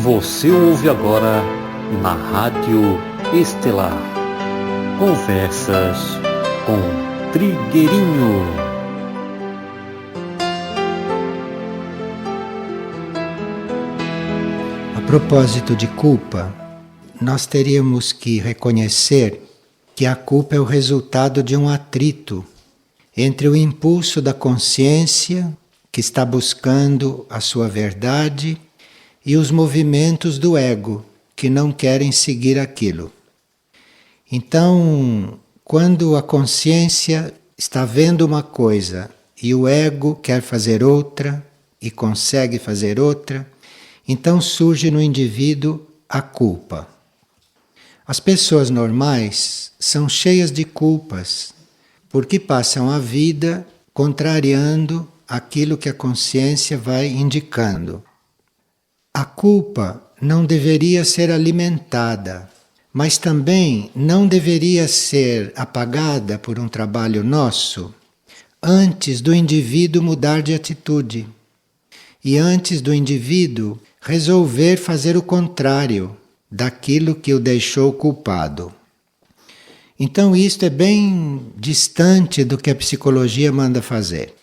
Você ouve agora na Rádio Estelar. Conversas com Trigueirinho. A propósito de culpa, nós teríamos que reconhecer que a culpa é o resultado de um atrito entre o impulso da consciência, que está buscando a sua verdade, e os movimentos do ego, que não querem seguir aquilo. Então, quando a consciência está vendo uma coisa e o ego quer fazer outra e consegue fazer outra, então surge no indivíduo a culpa. As pessoas normais são cheias de culpas, porque passam a vida contrariando aquilo que a consciência vai indicando. A culpa não deveria ser alimentada, mas também não deveria ser apagada por um trabalho nosso antes do indivíduo mudar de atitude e antes do indivíduo resolver fazer o contrário daquilo que o deixou culpado. Então isto é bem distante do que a psicologia manda fazer.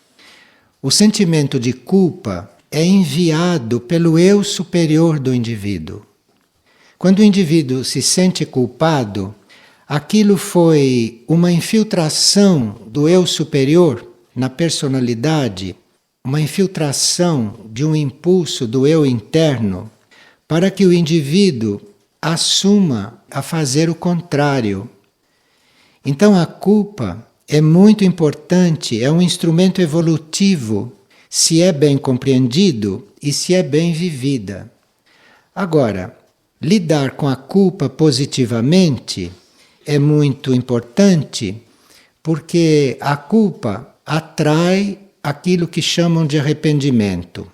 O sentimento de culpa é enviado pelo eu superior do indivíduo. Quando o indivíduo se sente culpado, aquilo foi uma infiltração do eu superior na personalidade, uma infiltração de um impulso do eu interno, para que o indivíduo assuma a fazer o contrário. Então a culpa é muito importante, é um instrumento evolutivo, se é bem compreendido e se é bem vivida. Agora, lidar com a culpa positivamente é muito importante, porque a culpa atrai aquilo que chamam de arrependimento.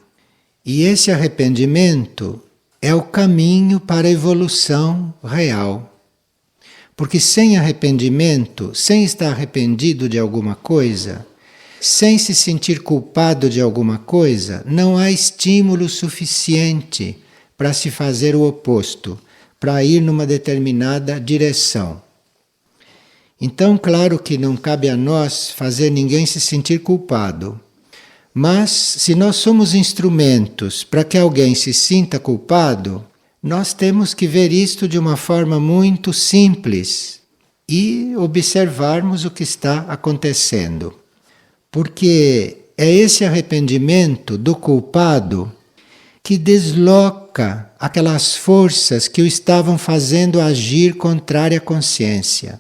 E esse arrependimento é o caminho para a evolução real. Porque sem arrependimento, sem estar arrependido de alguma coisa, sem se sentir culpado de alguma coisa, não há estímulo suficiente para se fazer o oposto, para ir numa determinada direção. Então, claro que não cabe a nós fazer ninguém se sentir culpado. Mas, se nós somos instrumentos para que alguém se sinta culpado, nós temos que ver isto de uma forma muito simples e observarmos o que está acontecendo. Porque é esse arrependimento do culpado que desloca aquelas forças que o estavam fazendo agir contrária à consciência.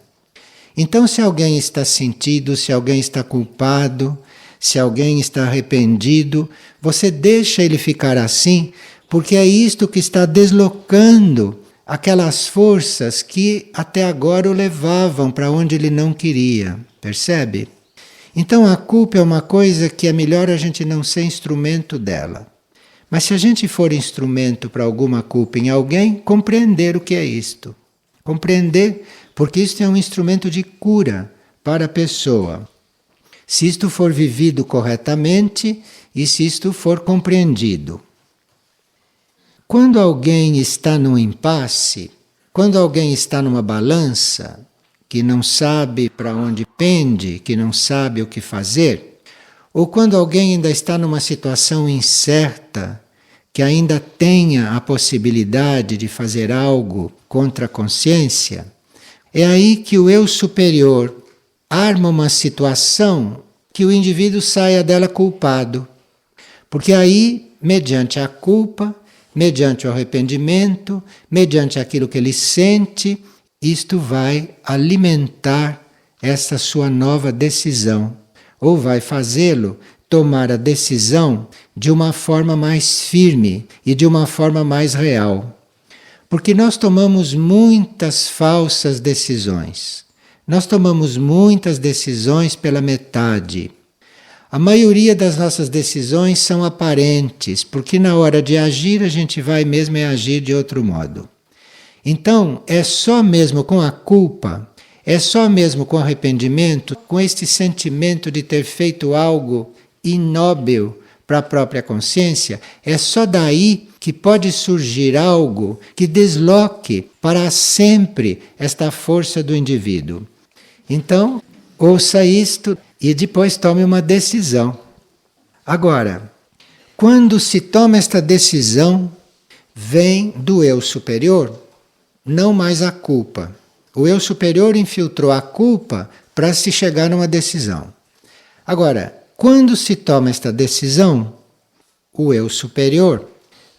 Então, se alguém está sentido, se alguém está culpado, se alguém está arrependido, você deixa ele ficar assim, porque é isto que está deslocando aquelas forças que até agora o levavam para onde ele não queria, percebe? Então a culpa é uma coisa que é melhor a gente não ser instrumento dela. Mas se a gente for instrumento para alguma culpa em alguém, compreender o que é isto. Compreender, porque isto é um instrumento de cura para a pessoa. Se isto for vivido corretamente e se isto for compreendido. Quando alguém está num impasse, quando alguém está numa balança, que não sabe para onde pende, que não sabe o que fazer, ou quando alguém ainda está numa situação incerta, que ainda tenha a possibilidade de fazer algo contra a consciência, é aí que o eu superior arma uma situação que o indivíduo saia dela culpado. Porque aí, mediante a culpa, mediante o arrependimento, mediante aquilo que ele sente, isto vai alimentar essa sua nova decisão, ou vai fazê-lo tomar a decisão de uma forma mais firme e de uma forma mais real. Porque nós tomamos muitas falsas decisões. Nós tomamos muitas decisões pela metade. A maioria das nossas decisões são aparentes, porque na hora de agir a gente vai mesmo agir de outro modo. Então, é só mesmo com a culpa, é só mesmo com o arrependimento, com este sentimento de ter feito algo inóbil para a própria consciência, é só daí que pode surgir algo que desloque para sempre esta força do indivíduo. Então, ouça isto e depois tome uma decisão. Agora, quando se toma esta decisão, vem do eu superior, não mais a culpa. O eu superior infiltrou a culpa para se chegar numa decisão. Agora, quando se toma esta decisão, o eu superior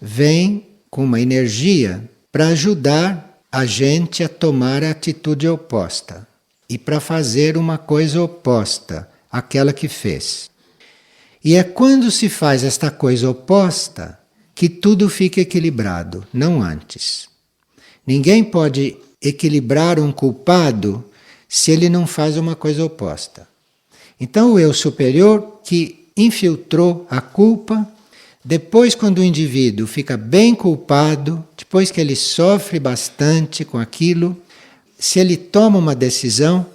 vem com uma energia para ajudar a gente a tomar a atitude oposta e para fazer uma coisa oposta àquela que fez. E é quando se faz esta coisa oposta que tudo fica equilibrado, não antes. Ninguém pode equilibrar um culpado se ele não faz uma coisa oposta. Então o eu superior que infiltrou a culpa, depois quando o indivíduo fica bem culpado, depois que ele sofre bastante com aquilo, se ele toma uma decisão,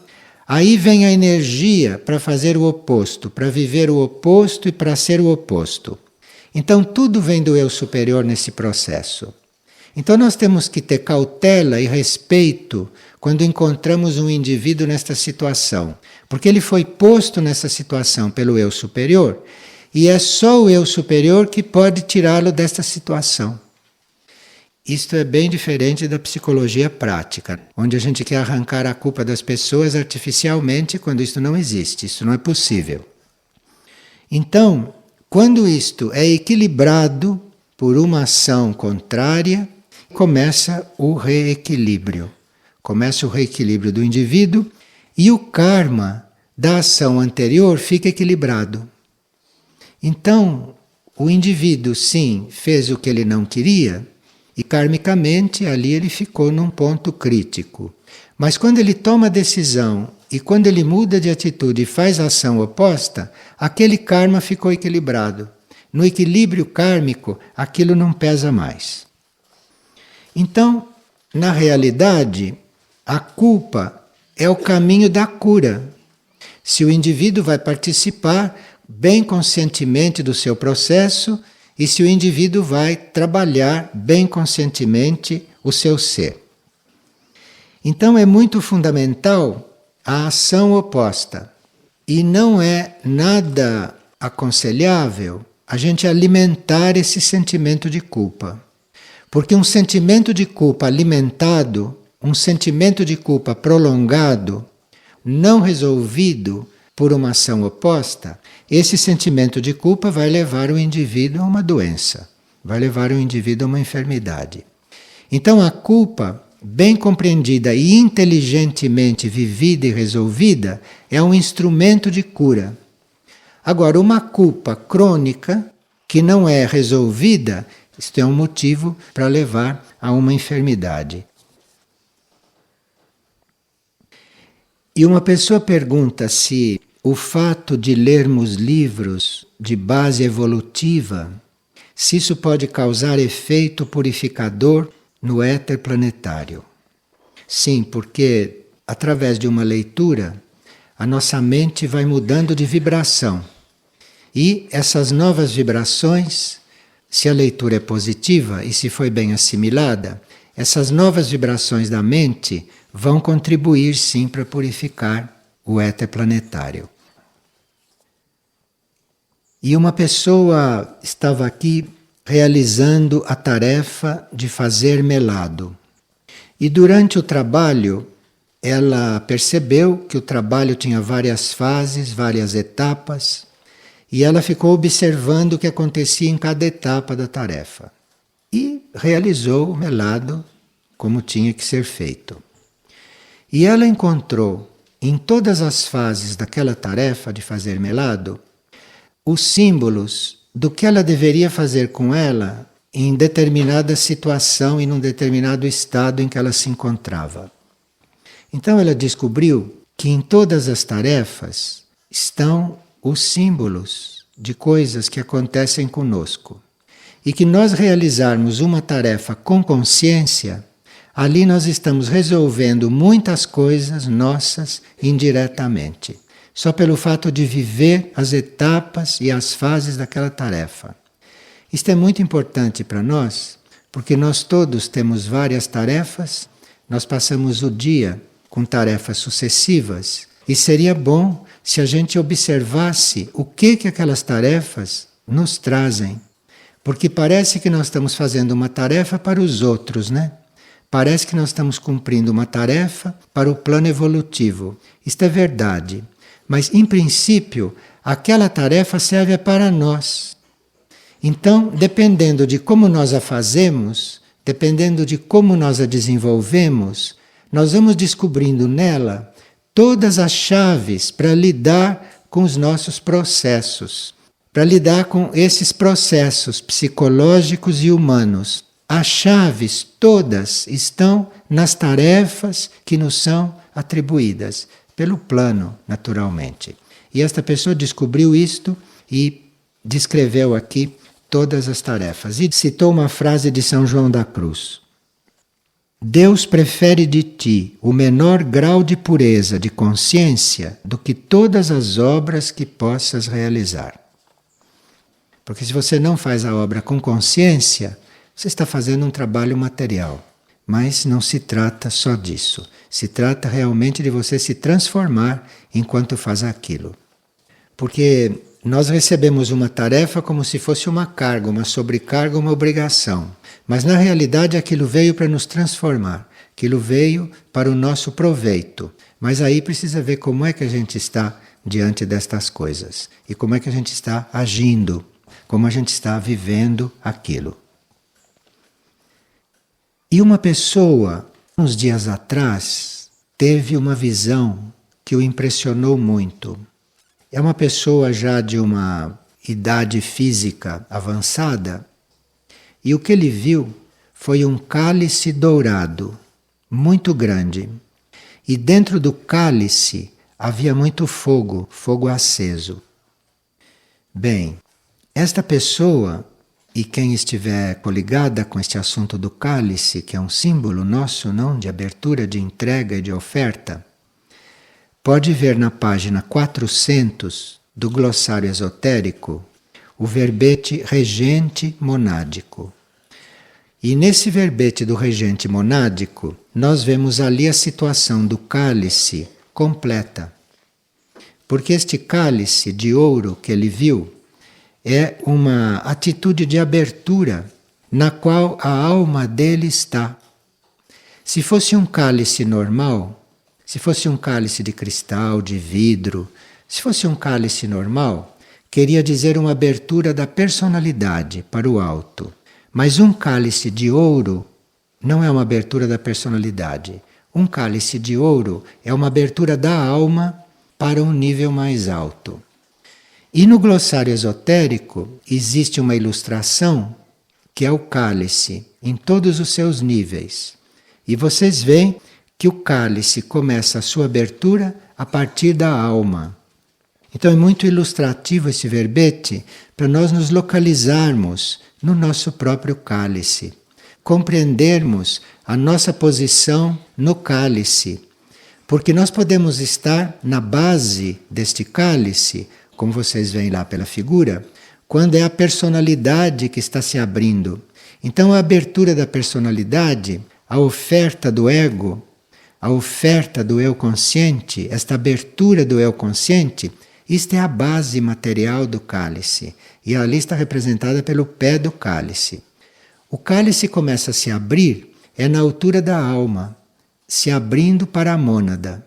aí vem a energia para fazer o oposto, para viver o oposto e para ser o oposto. Então tudo vem do eu superior nesse processo. Então nós temos que ter cautela e respeito quando encontramos um indivíduo nesta situação, porque ele foi posto nessa situação pelo eu superior e é só o eu superior que pode tirá-lo desta situação. Isto é bem diferente da psicologia prática, onde a gente quer arrancar a culpa das pessoas artificialmente quando isto não existe, isso não é possível. Então, quando isto é equilibrado por uma ação contrária, começa o reequilíbrio. Começa o reequilíbrio do indivíduo e o karma da ação anterior fica equilibrado. Então, o indivíduo, sim, fez o que ele não queria e karmicamente ali ele ficou num ponto crítico. Mas quando ele toma a decisão e quando ele muda de atitude e faz a ação oposta, aquele karma ficou equilibrado. No equilíbrio kármico, aquilo não pesa mais. Então, na realidade, a culpa é o caminho da cura. Se o indivíduo vai participar bem conscientemente do seu processo e se o indivíduo vai trabalhar bem conscientemente o seu ser. Então é muito fundamental a ação oposta. E não é nada aconselhável a gente alimentar esse sentimento de culpa. Porque um sentimento de culpa alimentado, um sentimento de culpa prolongado, não resolvido por uma ação oposta, esse sentimento de culpa vai levar o indivíduo a uma doença, vai levar o indivíduo a uma enfermidade. Então a culpa, bem compreendida e inteligentemente vivida e resolvida, é um instrumento de cura. Agora, uma culpa crônica que não é resolvida, isto é um motivo para levar a uma enfermidade. E uma pessoa pergunta se o fato de lermos livros de base evolutiva, se isso pode causar efeito purificador no éter planetário. Sim, porque através de uma leitura, a nossa mente vai mudando de vibração. E essas novas vibrações, se a leitura é positiva e se foi bem assimilada, essas novas vibrações da mente vão contribuir sim para purificar o éter planetário. E uma pessoa estava aqui realizando a tarefa de fazer melado. E durante o trabalho, ela percebeu que o trabalho tinha várias fases, várias etapas, e ela ficou observando o que acontecia em cada etapa da tarefa. E realizou o melado como tinha que ser feito. E ela encontrou em todas as fases daquela tarefa de fazer melado os símbolos do que ela deveria fazer com ela em determinada situação e num determinado estado em que ela se encontrava. Então ela descobriu que em todas as tarefas estão os símbolos de coisas que acontecem conosco. E que nós realizarmos uma tarefa com consciência, ali nós estamos resolvendo muitas coisas nossas indiretamente. Só pelo fato de viver as etapas e as fases daquela tarefa. Isto é muito importante para nós, porque nós todos temos várias tarefas, nós passamos o dia com tarefas sucessivas, e seria bom se a gente observasse o que aquelas tarefas nos trazem. Porque parece que nós estamos fazendo uma tarefa para os outros, né? Parece que nós estamos cumprindo uma tarefa para o plano evolutivo. Isto é verdade. Mas, em princípio, aquela tarefa serve para nós. Então, dependendo de como nós a fazemos, dependendo de como nós a desenvolvemos, nós vamos descobrindo nela todas as chaves para lidar com os nossos processos, para lidar com esses processos psicológicos e humanos. As chaves todas estão nas tarefas que nos são atribuídas pelo plano, naturalmente. E esta pessoa descobriu isto e descreveu aqui todas as tarefas. E citou uma frase de São João da Cruz. Deus prefere de ti o menor grau de pureza de consciência do que todas as obras que possas realizar. Porque se você não faz a obra com consciência, você está fazendo um trabalho material. Mas não se trata só disso. Se trata realmente de você se transformar enquanto faz aquilo. Porque nós recebemos uma tarefa como se fosse uma carga, uma sobrecarga, uma obrigação. Mas na realidade aquilo veio para nos transformar. Aquilo veio para o nosso proveito. Mas aí precisa ver como é que a gente está diante destas coisas. E como é que a gente está agindo. Como a gente está vivendo aquilo. E uma pessoa, uns dias atrás, teve uma visão que o impressionou muito. É uma pessoa já de uma idade física avançada, e o que ele viu foi um cálice dourado, muito grande. E dentro do cálice havia muito fogo, fogo aceso. Bem, esta pessoa, e quem estiver coligada com este assunto do cálice, que é um símbolo nosso, não, de abertura, de entrega e de oferta, pode ver na página 400 do glossário esotérico o verbete regente monádico. E nesse verbete do regente monádico, nós vemos ali a situação do cálice completa. Porque este cálice de ouro que ele viu é uma atitude de abertura na qual a alma dele está. Se fosse um cálice normal, se fosse um cálice de cristal, de vidro, se fosse um cálice normal, queria dizer uma abertura da personalidade para o alto. Mas um cálice de ouro não é uma abertura da personalidade. Um cálice de ouro é uma abertura da alma para um nível mais alto. E no glossário esotérico existe uma ilustração que é o cálice em todos os seus níveis. E vocês veem que o cálice começa a sua abertura a partir da alma. Então é muito ilustrativo esse verbete para nós nos localizarmos no nosso próprio cálice, compreendermos a nossa posição no cálice, porque nós podemos estar na base deste cálice, como vocês veem lá pela figura, quando é a personalidade que está se abrindo. Então a abertura da personalidade, a oferta do ego, a oferta do eu consciente, esta abertura do eu consciente, isto é a base material do cálice. E ali está representada pelo pé do cálice. O cálice começa a se abrir, é na altura da alma, se abrindo para a mônada.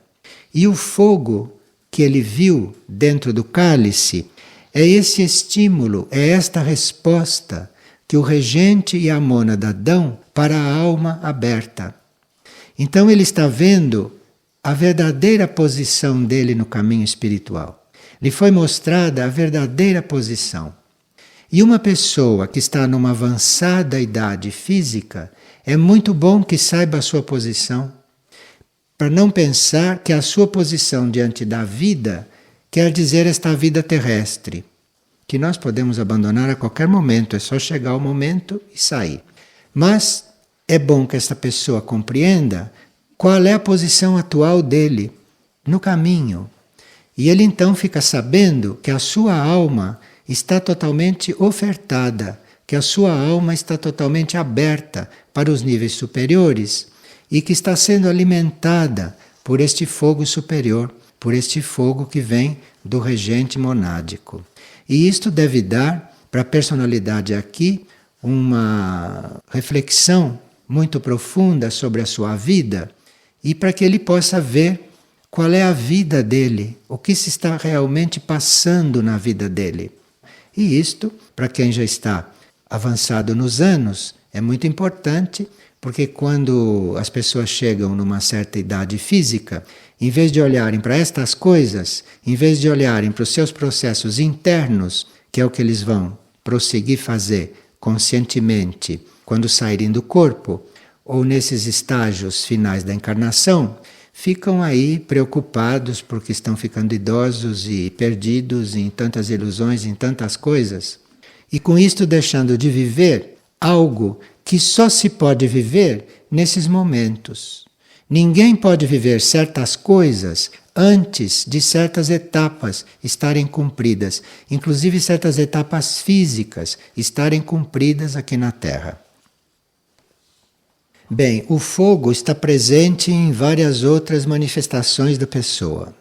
E o fogo que ele viu dentro do cálice é esse estímulo, é esta resposta que o regente e a mônada dão para a alma aberta. Então ele está vendo a verdadeira posição dele no caminho espiritual. Lhe foi mostrada a verdadeira posição. E uma pessoa que está numa avançada idade física, é muito bom que saiba a sua posição, para não pensar que a sua posição diante da vida quer dizer esta vida terrestre, que nós podemos abandonar a qualquer momento, é só chegar o momento e sair. Mas é bom que esta pessoa compreenda qual é a posição atual dele no caminho. E ele então fica sabendo que a sua alma está totalmente ofertada que a sua alma está totalmente aberta para os níveis superiores e que está sendo alimentada por este fogo superior, por este fogo que vem do regente monádico. E isto deve dar para a personalidade aqui uma reflexão muito profunda sobre a sua vida e para que ele possa ver qual é a vida dele, o que se está realmente passando na vida dele. E isto, para quem já está avançado nos anos, é muito importante, porque quando as pessoas chegam numa certa idade física, em vez de olharem para estas coisas, em vez de olharem para os seus processos internos, que é o que eles vão prosseguir fazer conscientemente quando saírem do corpo, ou nesses estágios finais da encarnação, ficam aí preocupados porque estão ficando idosos e perdidos em tantas ilusões, em tantas coisas, e com isto deixando de viver algo que só se pode viver nesses momentos. Ninguém pode viver certas coisas antes de certas etapas estarem cumpridas, inclusive certas etapas físicas estarem cumpridas aqui na Terra. Bem, o fogo está presente em várias outras manifestações da pessoa.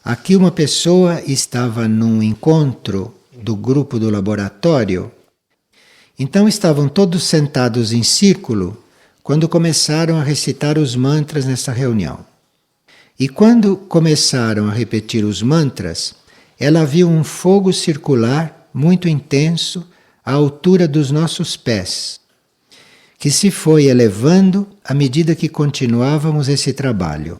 Aqui uma pessoa estava num encontro do grupo do laboratório, então estavam todos sentados em círculo quando começaram a recitar os mantras nessa reunião. E quando começaram a repetir os mantras, ela viu um fogo circular muito intenso à altura dos nossos pés, que se foi elevando à medida que continuávamos esse trabalho.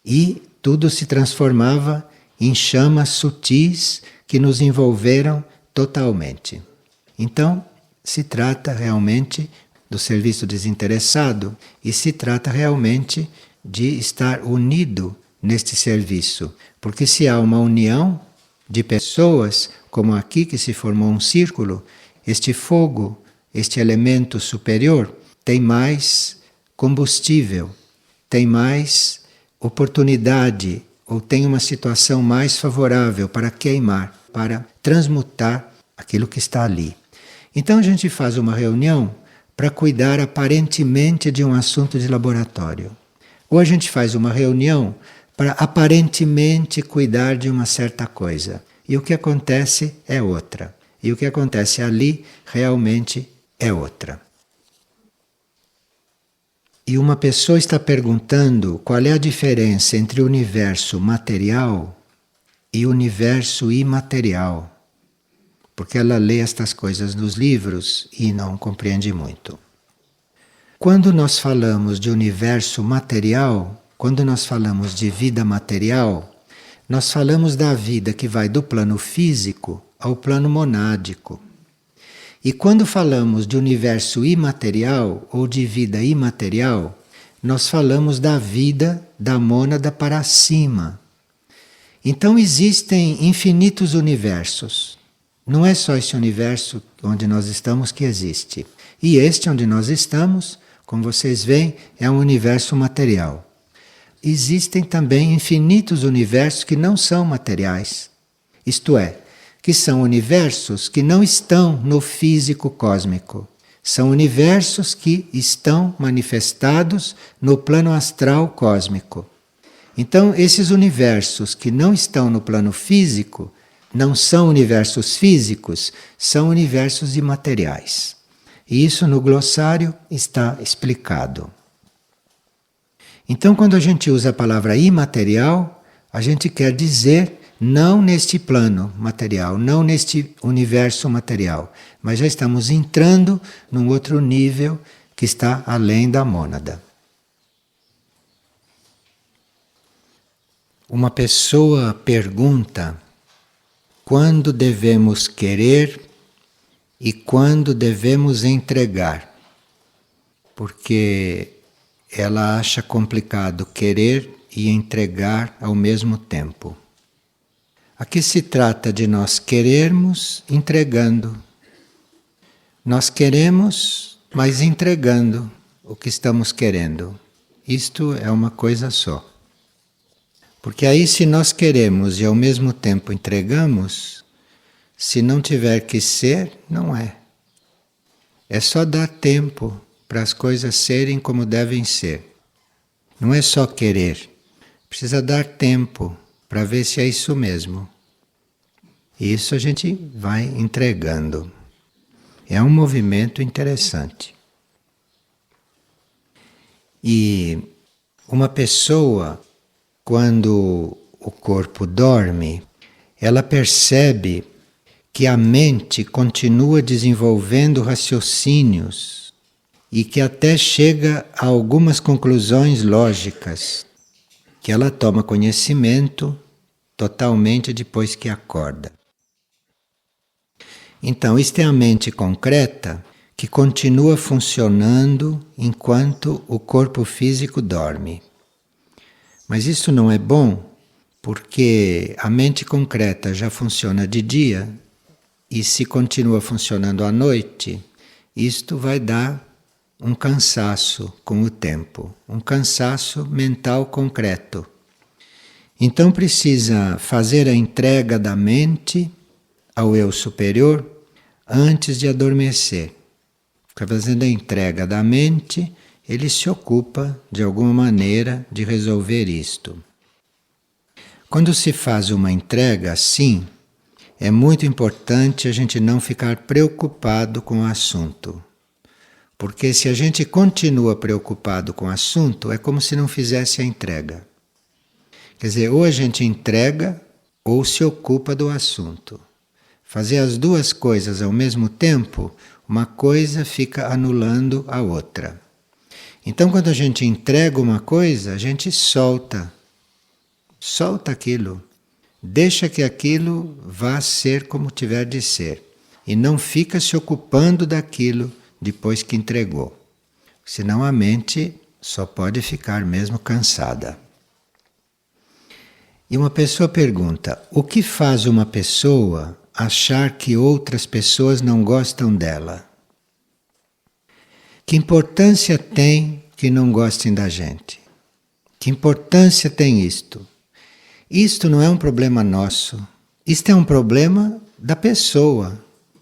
E tudo se transformava em chamas sutis que nos envolveram totalmente. Então, se trata realmente do serviço desinteressado e se trata realmente de estar unido neste serviço. Porque se há uma união de pessoas, como aqui que se formou um círculo, este fogo, este elemento superior, tem mais combustível, tem mais oportunidade ou tem uma situação mais favorável para queimar, para transmutar aquilo que está ali. Então a gente faz uma reunião para cuidar aparentemente de um assunto de laboratório. Ou a gente faz uma reunião para aparentemente cuidar de uma certa coisa. E o que acontece é outra. E o que acontece ali realmente é outra. E uma pessoa está perguntando qual é a diferença entre o universo material e o universo imaterial. Porque ela lê estas coisas nos livros e não compreende muito. Quando nós falamos de universo material, quando nós falamos de vida material, nós falamos da vida que vai do plano físico ao plano monádico. E quando falamos de universo imaterial ou de vida imaterial, nós falamos da vida da mônada para cima. Então existem infinitos universos. Não é só esse universo onde nós estamos que existe. E este onde nós estamos, como vocês veem, é um universo material. Existem também infinitos universos que não são materiais. Isto é, que são universos que não estão no físico cósmico. São universos que estão manifestados no plano astral cósmico. Então, esses universos que não estão no plano físico não são universos físicos, são universos imateriais. E isso no glossário está explicado. Então, quando a gente usa a palavra imaterial, a gente quer dizer não neste plano material, não neste universo material, mas já estamos entrando num outro nível que está além da mônada. Uma pessoa pergunta quando devemos querer e quando devemos entregar, porque ela acha complicado querer e entregar ao mesmo tempo. Aqui se trata de nós querermos entregando. Nós queremos, mas entregando o que estamos querendo. Isto é uma coisa só. Porque aí se nós queremos e ao mesmo tempo entregamos, se não tiver que ser, não é. É só dar tempo para as coisas serem como devem ser. Não é só querer. Precisa dar tempo para ver se é isso mesmo. E isso a gente vai entregando. É um movimento interessante. E uma pessoa, quando o corpo dorme, ela percebe que a mente continua desenvolvendo raciocínios e que até chega a algumas conclusões lógicas, que ela toma conhecimento totalmente depois que acorda. Então, isto é a mente concreta que continua funcionando enquanto o corpo físico dorme. Mas isso não é bom, porque a mente concreta já funciona de dia e se continua funcionando à noite, isto vai dar um cansaço com o tempo, um cansaço mental concreto. Então precisa fazer a entrega da mente ao eu superior antes de adormecer. Fica fazendo a entrega da mente, ele se ocupa de alguma maneira de resolver isto. Quando se faz uma entrega assim, é muito importante a gente não ficar preocupado com o assunto. Porque se a gente continua preocupado com o assunto, é como se não fizesse a entrega. Quer dizer, ou a gente entrega ou se ocupa do assunto. Fazer as duas coisas ao mesmo tempo, uma coisa fica anulando a outra. Então, quando a gente entrega uma coisa, a gente solta aquilo. Deixa que aquilo vá ser como tiver de ser. E não fica se ocupando daquilo depois que entregou. Senão a mente só pode ficar mesmo cansada. E uma pessoa pergunta: o que faz uma pessoa achar que outras pessoas não gostam dela? Que importância tem que não gostem da gente? Que importância tem isto? Isto não é um problema nosso. Isto é um problema da pessoa,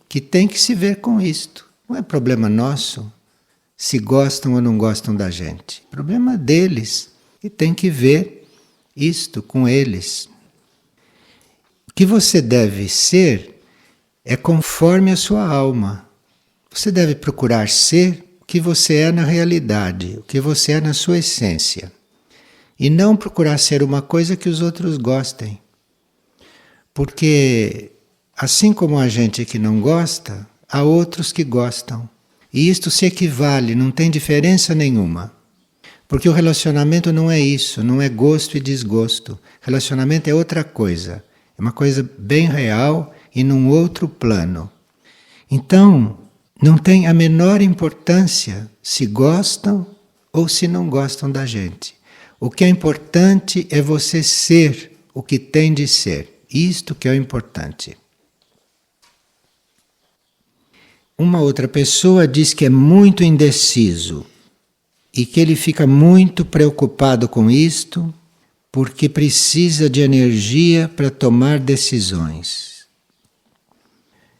que tem que se ver com isto. Não é problema nosso se gostam ou não gostam da gente. Problema deles, que tem que ver isto com eles. O que você deve ser é conforme a sua alma. Você deve procurar ser o que você é na realidade, o que você é na sua essência. E não procurar ser uma coisa que os outros gostem. Porque, assim como há gente que não gosta, há outros que gostam. E isto se equivale, não tem diferença nenhuma. Porque o relacionamento não é isso, não é gosto e desgosto. Relacionamento é outra coisa. É uma coisa bem real e num outro plano. Então, não tem a menor importância se gostam ou se não gostam da gente. O que é importante é você ser o que tem de ser. Isto que é o importante. Uma outra pessoa diz que é muito indeciso e que ele fica muito preocupado com isto porque precisa de energia para tomar decisões.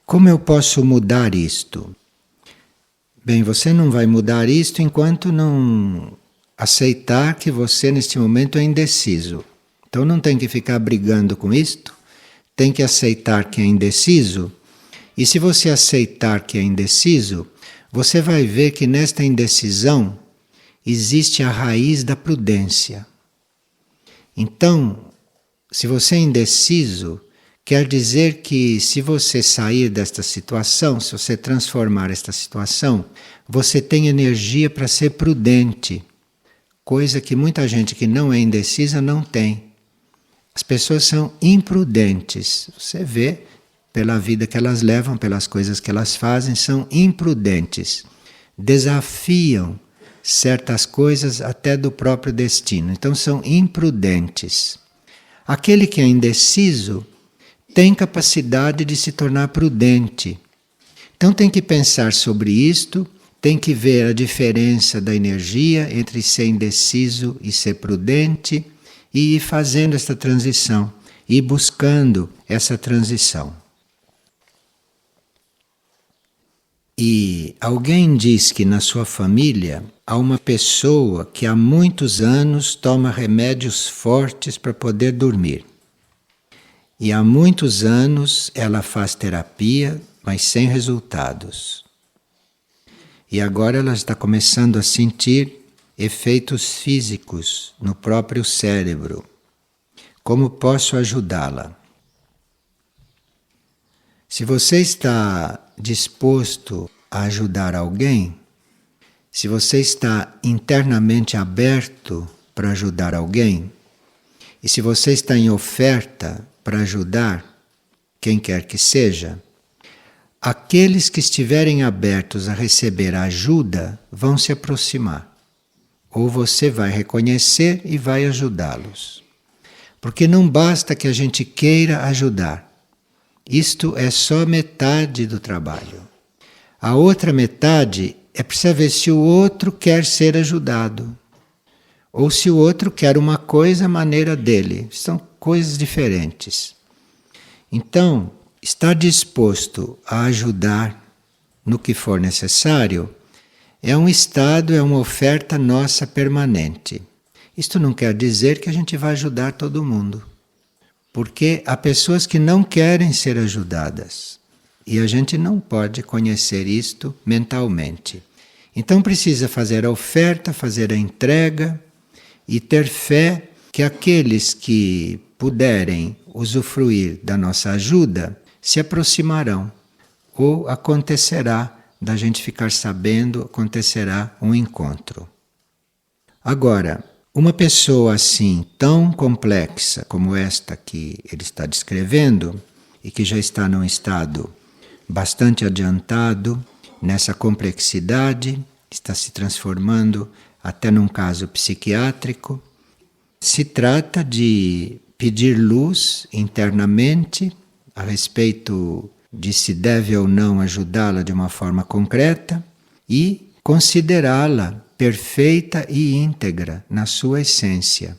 Como eu posso mudar isto? Bem, você não vai mudar isto enquanto não aceitar que você neste momento é indeciso. Então não tem que ficar brigando com isto, tem que aceitar que é indeciso. E se você aceitar que é indeciso, você vai ver que nesta indecisão existe a raiz da prudência. Então, se você é indeciso, quer dizer que se você sair desta situação, se você transformar esta situação, você tem energia para ser prudente. Coisa que muita gente que não é indecisa não tem. As pessoas são imprudentes. Você vê pela vida que elas levam, pelas coisas que elas fazem, são imprudentes. Desafiam certas coisas até do próprio destino. Então são imprudentes. Aquele que é indeciso tem capacidade de se tornar prudente. Então tem que pensar sobre isto, tem que ver a diferença da energia entre ser indeciso e ser prudente e ir fazendo esta transição, ir buscando essa transição. e alguém diz que na sua família há uma pessoa que há muitos anos toma remédios fortes para poder dormir. E há muitos anos ela faz terapia, mas sem resultados. E agora ela está começando a sentir efeitos físicos no próprio cérebro. Como posso ajudá-la? Se você está disposto a ajudar alguém, se você está internamente aberto para ajudar alguém, e se você está em oferta para ajudar quem quer que seja, aqueles que estiverem abertos a receber ajuda vão se aproximar. Ou você vai reconhecer e vai ajudá-los. Porque não basta que a gente queira ajudar. Isto é só metade do trabalho. A outra metade é para ver se o outro quer ser ajudado. Ou se o outro quer uma coisa à maneira dele. São coisas diferentes. Então, estar disposto a ajudar no que for necessário é um estado, é uma oferta nossa permanente. Isto não quer dizer que a gente vai ajudar todo mundo. Porque há pessoas que não querem ser ajudadas. E a gente não pode conhecer isto mentalmente. Então precisa fazer a oferta, fazer a entrega e ter fé que aqueles que puderem usufruir da nossa ajuda se aproximarão. Ou acontecerá, da gente ficar sabendo, acontecerá um encontro. Agora, uma pessoa assim, tão complexa como esta que ele está descrevendo, e que já está num estado bastante adiantado nessa complexidade, está se transformando até num caso psiquiátrico, se trata de pedir luz internamente a respeito de se deve ou não ajudá-la de uma forma concreta e considerá-la perfeita e íntegra na sua essência.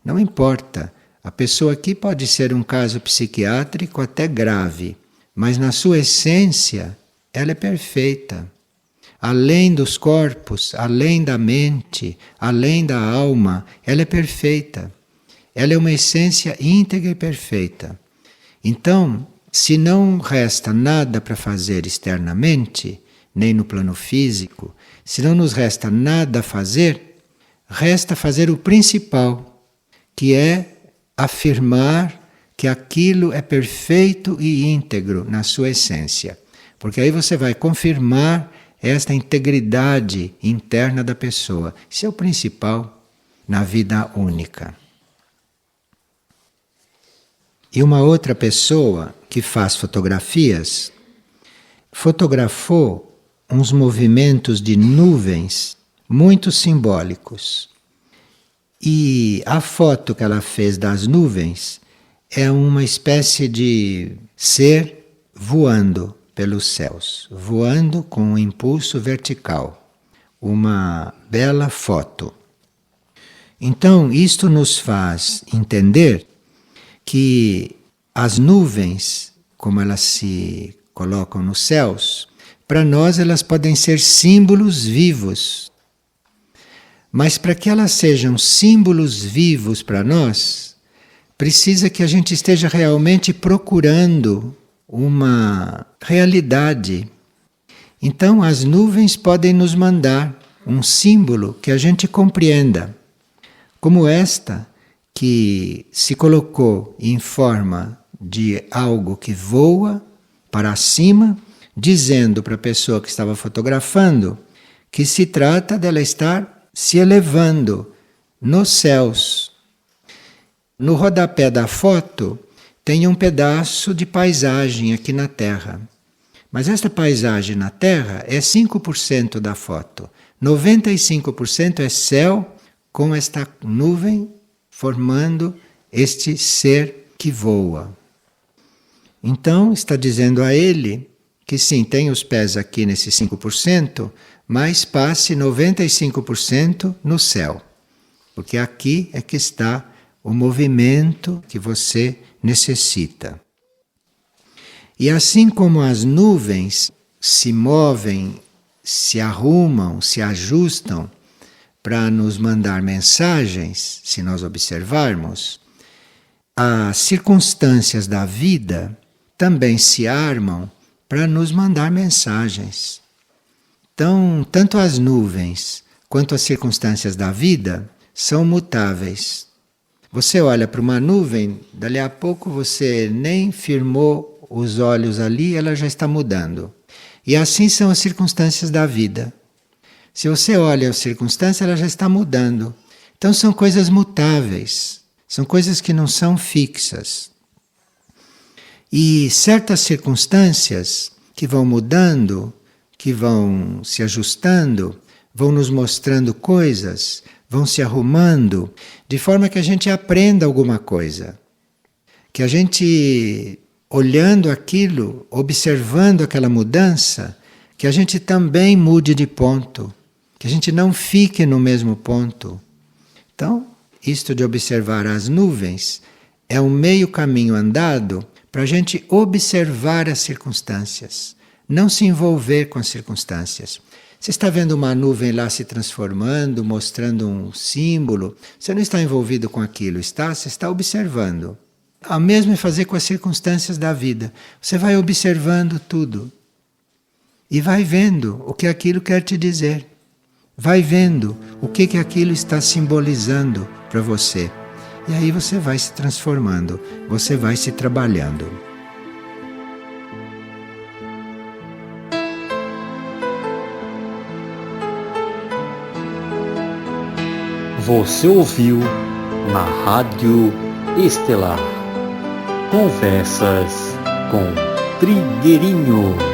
Não importa, a pessoa aqui pode ser um caso psiquiátrico até grave, mas na sua essência ela é perfeita. Além dos corpos, além da mente, além da alma, ela é perfeita. Ela é uma essência íntegra e perfeita. Então, se não resta nada para fazer externamente, nem no plano físico, se não nos resta nada a fazer, resta fazer o principal, que é afirmar que aquilo é perfeito e íntegro na sua essência. Porque aí você vai confirmar esta integridade interna da pessoa. Isso é o principal na vida única. E uma outra pessoa que faz fotografias, fotografou uns movimentos de nuvens muito simbólicos. E a foto que ela fez das nuvens é uma espécie de ser voando pelos céus, voando com um impulso vertical. Uma bela foto. Então, isto nos faz entender que as nuvens, como elas se colocam nos céus, para nós elas podem ser símbolos vivos. Mas para que elas sejam símbolos vivos para nós, precisa que a gente esteja realmente procurando uma realidade. Então as nuvens podem nos mandar um símbolo que a gente compreenda, como esta que se colocou em forma de algo que voa para cima, dizendo para a pessoa que estava fotografando que se trata dela estar se elevando nos céus. No rodapé da foto tem um pedaço de paisagem aqui na Terra. Mas esta paisagem na Terra é 5% da foto. 95% é céu com esta nuvem formando este ser que voa. Então está dizendo a ele que sim, tem os pés aqui nesses 5%, mas passe 95% no céu. Porque aqui é que está o movimento que você necessita. E assim como as nuvens se movem, se arrumam, se ajustam para nos mandar mensagens, se nós observarmos, as circunstâncias da vida também se armam para nos mandar mensagens. Então, tanto as nuvens quanto as circunstâncias da vida são mutáveis. Você olha para uma nuvem, dali a pouco você nem firmou os olhos ali, ela já está mudando. E assim são as circunstâncias da vida. Se você olha as circunstâncias, ela já está mudando. Então são coisas mutáveis, são coisas que não são fixas. E certas circunstâncias que vão mudando, que vão se ajustando, vão nos mostrando coisas, vão se arrumando, de forma que a gente aprenda alguma coisa. Que a gente, olhando aquilo, observando aquela mudança, que a gente também mude de ponto, que a gente não fique no mesmo ponto. Então, isto de observar as nuvens é um meio caminho andado para a gente observar as circunstâncias, não se envolver com as circunstâncias. Você está vendo uma nuvem lá se transformando, mostrando um símbolo, você não está envolvido com aquilo, está? Você está observando. O mesmo é fazer com as circunstâncias da vida. Você vai observando tudo e vai vendo o que aquilo quer te dizer. Vai vendo o que aquilo está simbolizando para você. E aí você vai se transformando, você vai se trabalhando. Você ouviu na Rádio Estelar Conversas com Trigueirinho.